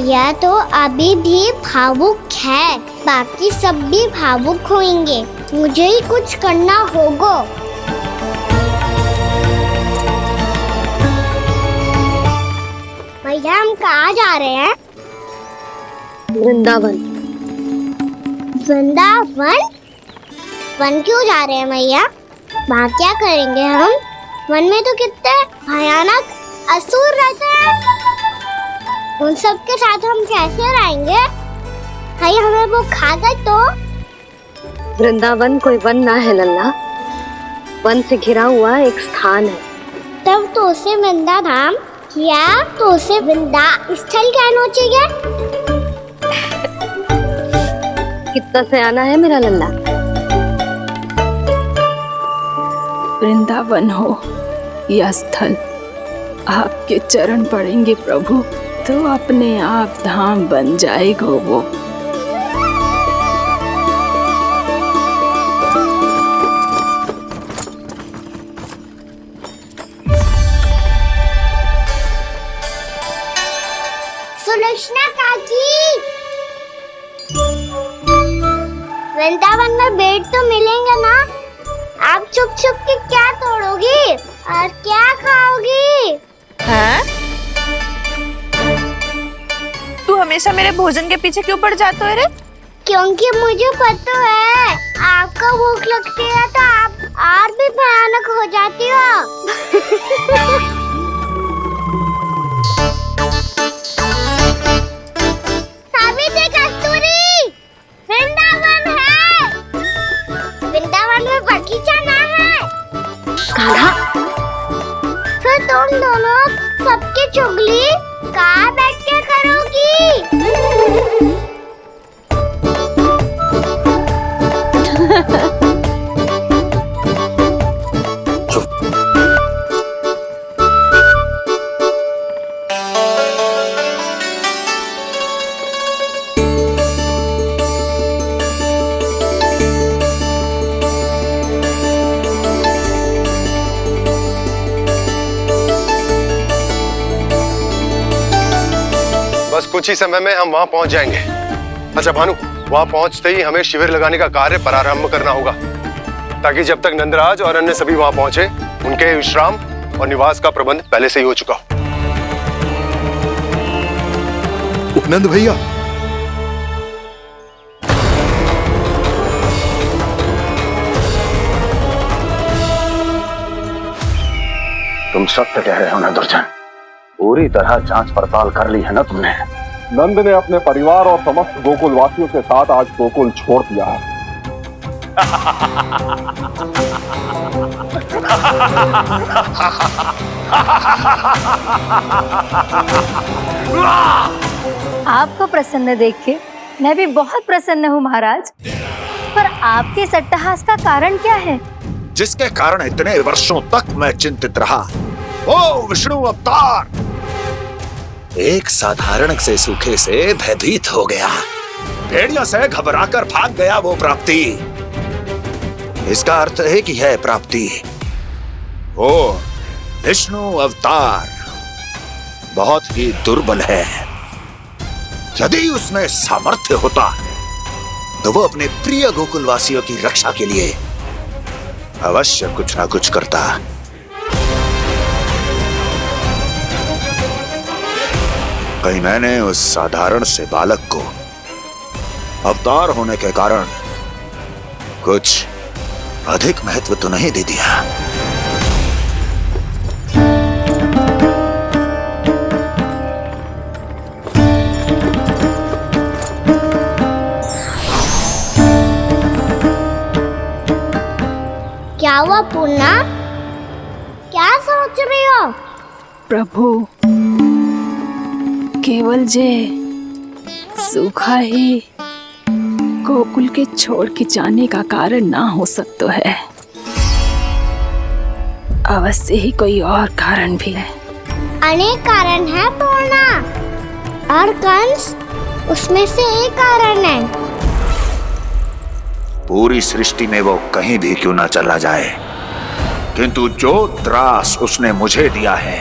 भैया तो अभी भी भावुक है, बाकी सब भी भावुक होंगे। मुझे ही कुछ करना होगा। भैया हम कहाँ जा रहे हैं? वृंदावन। वृंदावन? वन क्यों जा रहे हैं भैया? वहाँ क्या करेंगे हम? वन में तो कितने भयानक असुर रहते हैं। उन सब के साथ हम कैसे रहेंगे? भैया हमें वो खा गए तो? वृंदावन कोई वन ना है लल्ला, वन से घिरा हुआ एक स्थान है। तब तो उसे वृंदा धाम या तो उसे वृंदा स्थल कहना चाहिए। कितना सयाना है मेरा लल्ला। वृंदावन हो या स्थल, आपके चरण पड़ेंगे प्रभु तो अपने आप धाम बन जाएगा वो। सुलक्षणा काकी, वृंदावन में बेट तो मिलेंगे ना? आप छुप छुप के क्या तोड़ोगी और क्या खाओगी? हाँ? तू हमेशा मेरे भोजन के पीछे क्यों पड़ जाता है रे? क्योंकि मुझे पता है आपको भूख लगती है तो आप और भी भयानक हो जाती हो। सावित्री, कस्तूरी, वृंदावन है। वृंदावन में बगीचा ना है। कान्हा, फिर तुम दोनों सबकी चुगली कहाँ बैठ के करोगी? बस कुछ ही समय में हम वहां पहुंच जाएंगे। अच्छा भानु, वहां पहुंचते ही हमें शिविर लगाने का कार्य प्रारंभ करना होगा, ताकि जब तक नंदराज और अन्य सभी वहां पहुंचे उनके विश्राम और निवास का प्रबंध पहले से ही हो चुका हो। उपनंद भैया, तुम सत्य कह रहे हो ना दुर्जन, पूरी तरह जांच पड़ताल कर ली है ना तुमने? नंद ने अपने परिवार और समस्त गोकुल वासियों के साथ आज गोकुल छोड़ दिया है। आपको प्रसन्न देख के मैं भी बहुत प्रसन्न हूँ महाराज, पर आपके इस अट्टहास का कारण क्या है? जिसके कारण इतने वर्षों तक मैं चिंतित रहा, ओ विष्णु अवतार एक साधारण से सूखे से भयभीत हो गया, भेड़ियों से घबराकर भाग गया वो प्राप्ति। इसका अर्थ है कि है प्राप्ति वो विष्णु अवतार बहुत ही दुर्बल है। यदि उसमें सामर्थ्य होता तो वो अपने प्रिय गोकुलवासियों की रक्षा के लिए अवश्य कुछ ना कुछ करता। कहीं मैंने उस साधारण से बालक को अवतार होने के कारण कुछ अधिक महत्व तो नहीं दे दिया। क्या हुआ पूर्णा? क्या सोच रही हो? प्रभु, केवल जे सूखा ही गोकुल के छोड़ के जाने का कारण ना हो सकता है, अवश्य ही कोई और कारण भी है। अनेक कारण है पूर्णा, और कंस उसमें से एक कारण है। पूरी सृष्टि में वो कहीं भी क्यों ना चला जाए, किंतु जो त्रास उसने मुझे दिया है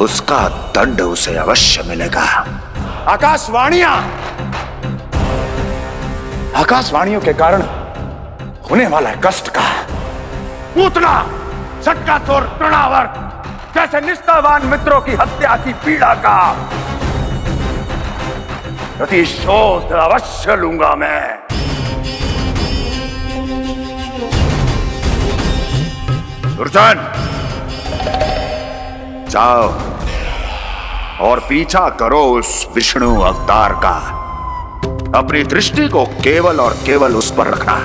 उसका दंड उसे अवश्य मिलेगा। आकाशवाणियों के कारण होने वाला है कष्ट का, पूतना झटका तोड़ तृणावर्त जैसे निष्ठावान मित्रों की हत्या की पीड़ा का प्रतिशोध अवश्य लूंगा मैं। दुर्जन, जाओ और पीछा करो उस विष्णु अवतार का। अपनी दृष्टि को केवल और केवल उस पर रखना।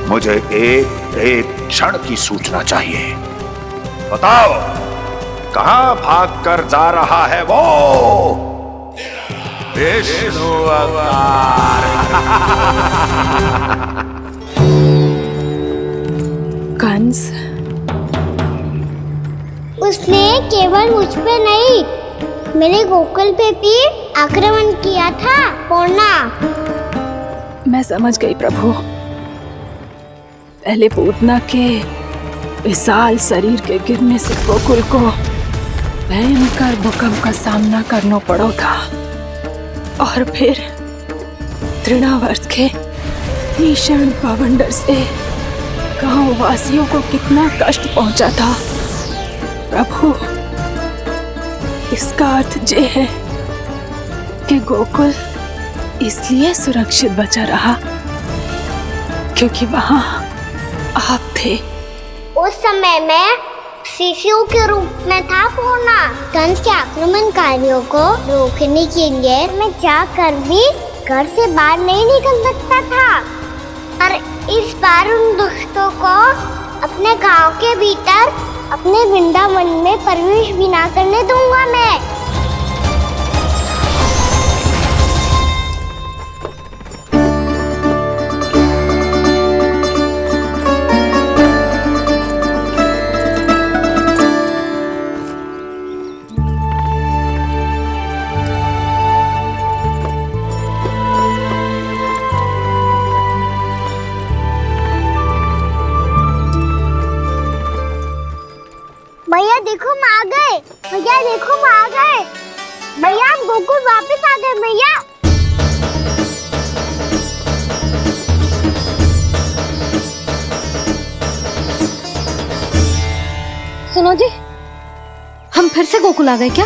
मुझे एक एक क्षण की सूचना चाहिए। बताओ, कहां भागकर जा रहा है वो विष्णु अवतार? कंस, उसने केवल मुझ पे नहीं, मेरे गोकुल पे भी आक्रमण किया था पूर्णा। मैं समझ गई प्रभु। पहले पूतना के विशाल शरीर के गिरने से गोकुल को भयंकर भूकंप का सामना करना पड़ा था, और फिर तृणावर्त के भीषण बवंडर से गांव वासियों को कितना कष्ट पहुंचा था। प्रभु, इसका अर्थ ये है कि गोकुल इसलिए सुरक्षित बचा रहा क्योंकि वहां आप थे। उस समय मैं शिशु के रूप में था पूर्णा। कंस के आक्रमणकारियों को रोकने के लिए मैं जाकर भी घर से बाहर नहीं निकल सकता था, और इस बार उन दुष्टों को अपने गांव के भीतर अपने वृंदावन में प्रवेश भी ना करने दूंगा मैं। भैया देखो हम आ गए, भैया देखो हम आ गए, भैया हम गोकुल वापस आ गए भैया। सुनो जी, हम फिर से गोकुल आ गए क्या?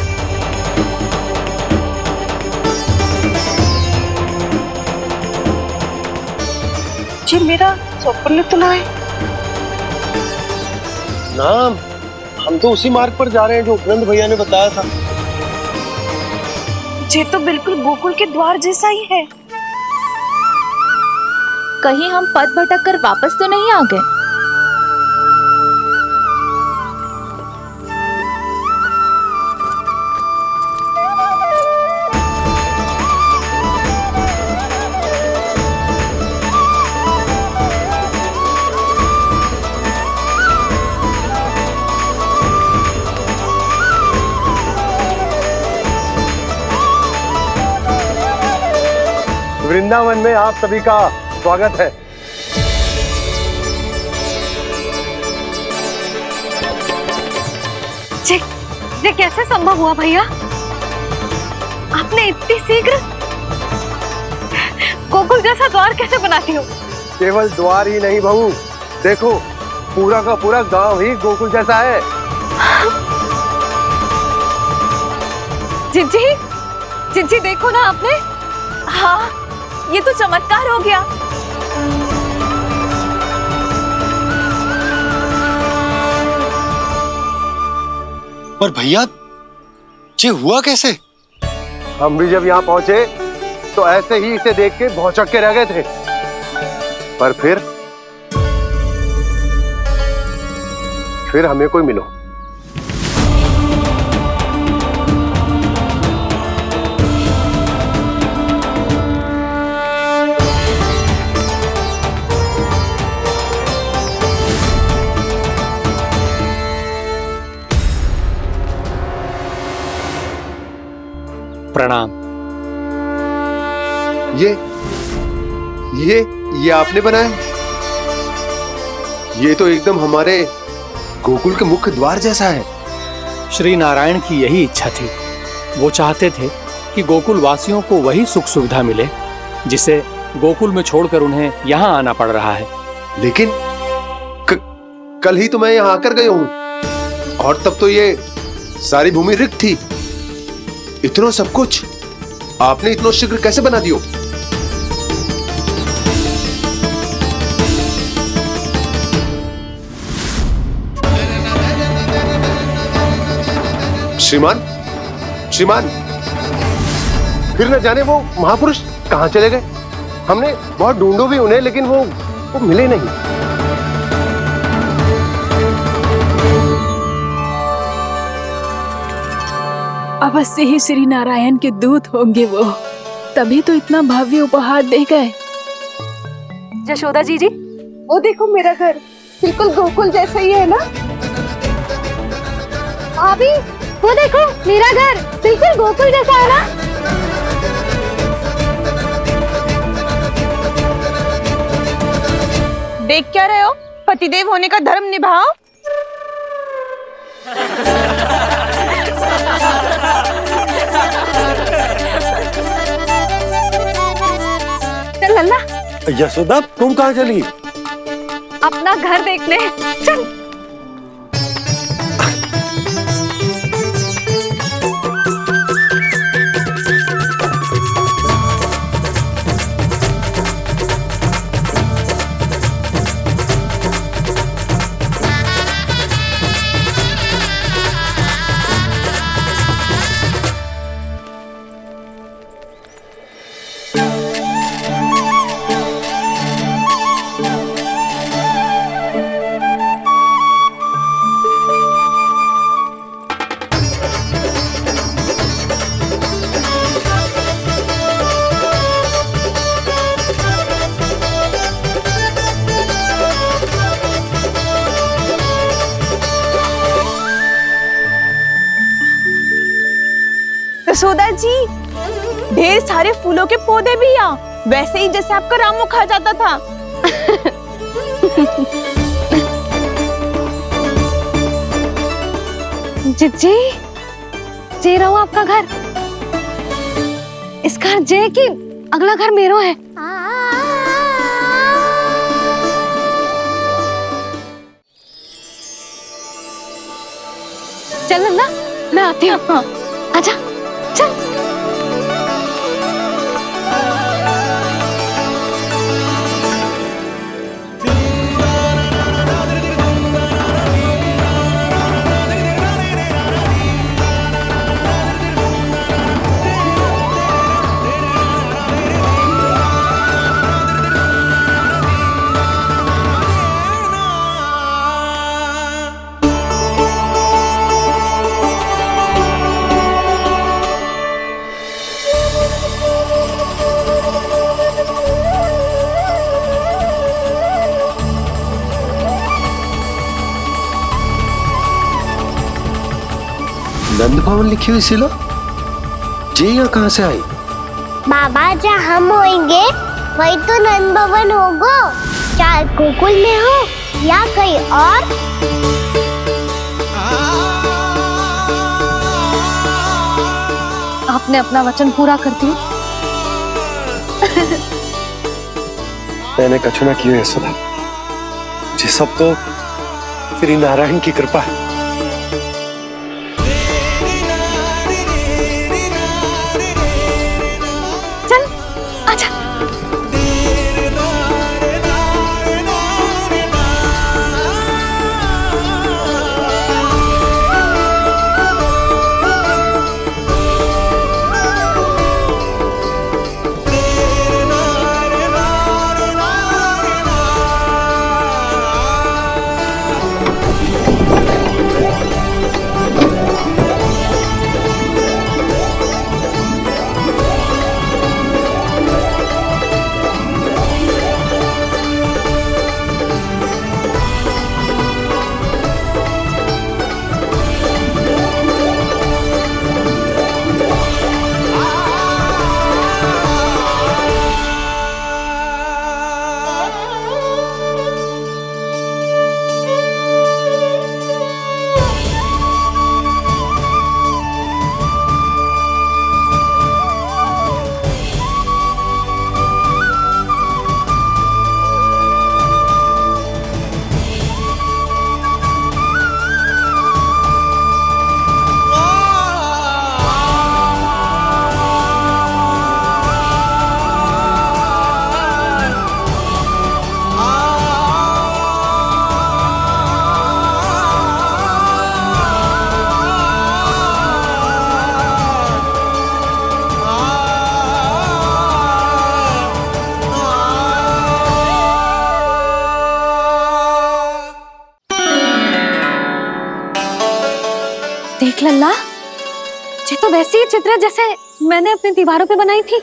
जी मेरा स्वप्न तो ना है। ना, हम तो उसी मार्ग पर जा रहे हैं जो उपनंद भैया ने बताया था। ये तो बिल्कुल गोकुल के द्वार जैसा ही है। कहीं हम पथ भटक कर वापस तो नहीं आ गए? वृंदावन में आप सभी का स्वागत है। ये कैसे संभव हुआ भैया? आपने इतनी शीघ्र गोकुल जैसा द्वार कैसे बनाती हो? केवल द्वार ही नहीं बहू, देखो पूरा का पूरा गांव ही गोकुल जैसा है। जिज्जी, जिज्जी देखो ना आपने। हाँ, ये तो चमत्कार हो गया। पर भैया, ये हुआ कैसे? हम भी जब यहाँ पहुंचे तो ऐसे ही इसे देख के भौचक के रह गए थे, पर फिर हमें कोई मिलो। प्रणाम। ये आपने बनाया? ये तो एकदम हमारे गोकुल के मुख्य द्वार जैसा है। श्री नारायण की यही इच्छा थी। वो चाहते थे कि गोकुल वासियों को वही सुख सुविधा मिले जिसे गोकुल में छोड़कर उन्हें यहाँ आना पड़ रहा है। लेकिन कल ही तो मैं यहाँ आकर गया हूँ और तब तो ये सारी भूमि रिक्त थी। इतना सब कुछ आपने इतना शीघ्र कैसे बना दियो? श्रीमान, श्रीमान, फिर न जाने वो महापुरुष कहां चले गए। हमने बहुत ढूंढो भी उन्हें, लेकिन वो मिले नहीं। अवश्य ही श्री नारायण के दूत होंगे वो, तभी तो इतना भव्य उपहार दे गए। यशोदा जी, वो देखो मेरा घर बिल्कुल गोकुल जैसा ही है ना। भाभी, वो देखो मेरा घर बिल्कुल गोकुल जैसा है ना। देख क्या रहे हो? पतिदेव होने का धर्म निभाओ। चल लल्ला, यशोदा तुम कहाँ चली? अपना घर देखने चल। यशोदा जी, ढेर सारे फूलों के पौधे भी यहाँ, वैसे ही जैसे आपका रामू खा जाता था। जी, जे रहो आपका घर। इस घर जे की अगला घर मेरो है। चल ना, मैं आती हूँ। हाँ, आजा, चल। नंद भवन लिखी हुई सिलो जी यहाँ कहाँ से आई? बाबा, जहाँ हम होंगे वही तो नंद भवन होगा, चाहे गोकुल में हो या कहीं और। आपने अपना वचन पूरा कर दिया। मैंने कछु ना किया यशोदा जी, सब तो श्री नारायण की कृपा है। देख लल्ला, ये तो वैसी ही चित्र जैसे मैंने अपनी दीवारों पे बनाई थी,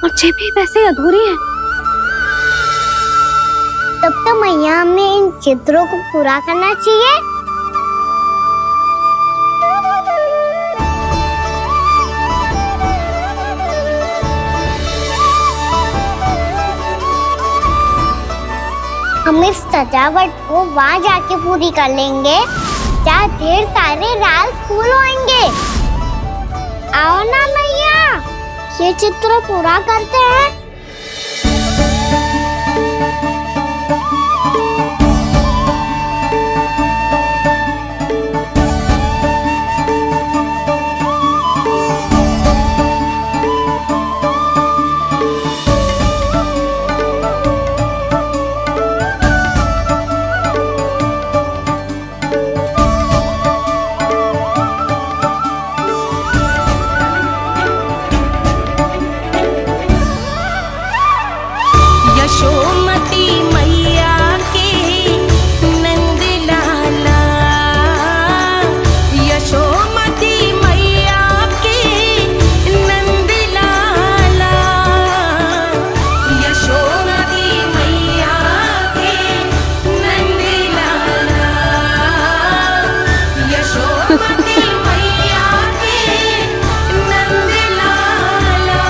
और ये भी वैसे ही अधूरी है। तब तो मैया हमें इन चित्रों को पूरा करना चाहिए। हम इस सजावट को वहाँ जाके पूरी कर लेंगे जहाँ ढेर सारे लाल फूल होंगे। आओ ना मैया, ये चित्र पूरा करते हैं। यशोमती मैया के नंद लाला, यशोमती मैया के नंद लाला, यशोमती मैया के नंद लाला, यशोमती मैया के नंद लाला।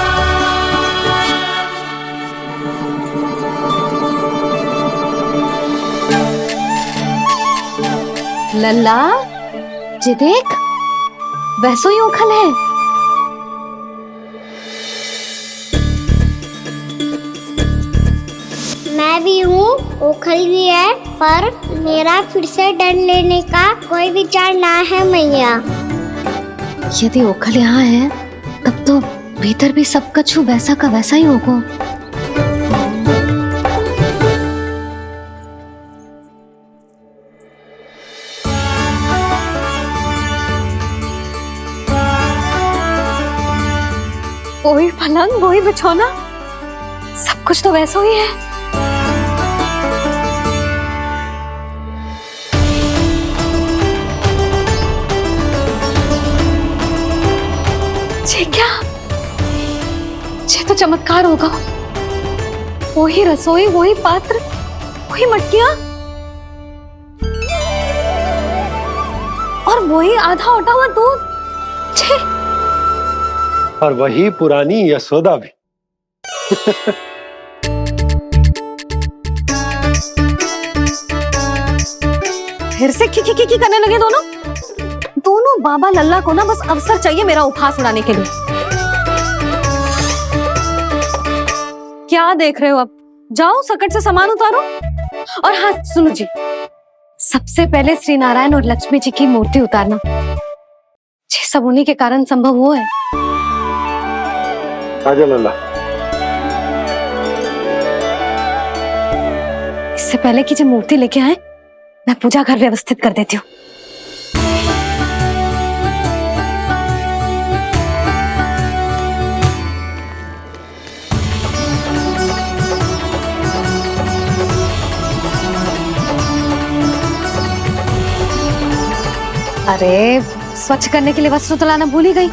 लल्ला, ये देख, वैसो ही उखल है। मैं भी हूँ, ओखल भी है, पर मेरा फिर से डर लेने का कोई विचार ना है मैया। यदि ओखल यहाँ है, तब तो भीतर भी सब कछु वैसा का वैसा ही होगा। वही पलंग, वही बिछौना, सब कुछ तो वैसा ही है। ये क्या? ये तो चमत्कार होगा। वही रसोई, वही पात्र, वही मटकियां, और वही आधा उटा हुआ दूध। छे! और वही पुरानी यशोदा भी। फिर से की करने लगे दोनों बाबा लल्ला को ना बस अवसर चाहिए मेरा उपहास उड़ाने के लिए। क्या देख रहे हो? अब जाओ सकट से सामान उतारो। और हाँ सुनो जी, सबसे पहले श्री नारायण और लक्ष्मी जी की मूर्ति उतारना। ये सब उन्हीं के कारण संभव हुआ है। आजा लल्ला। इससे पहले कि जो मूर्ति लेके आए, मैं पूजा घर व्यवस्थित कर देती हूँ। अरे स्वच्छ करने के लिए वस्त्र तो लाना भूल ही गई।